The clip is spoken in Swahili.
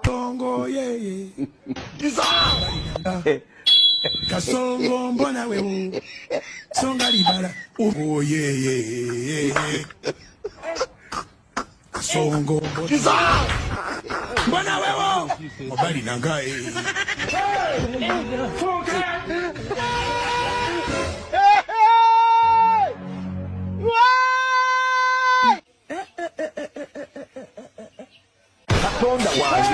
Tongo ye Kasongo mbona wewe Songa libala oh ye Kasongo mbona wewe Mobali nangae Katonda wange.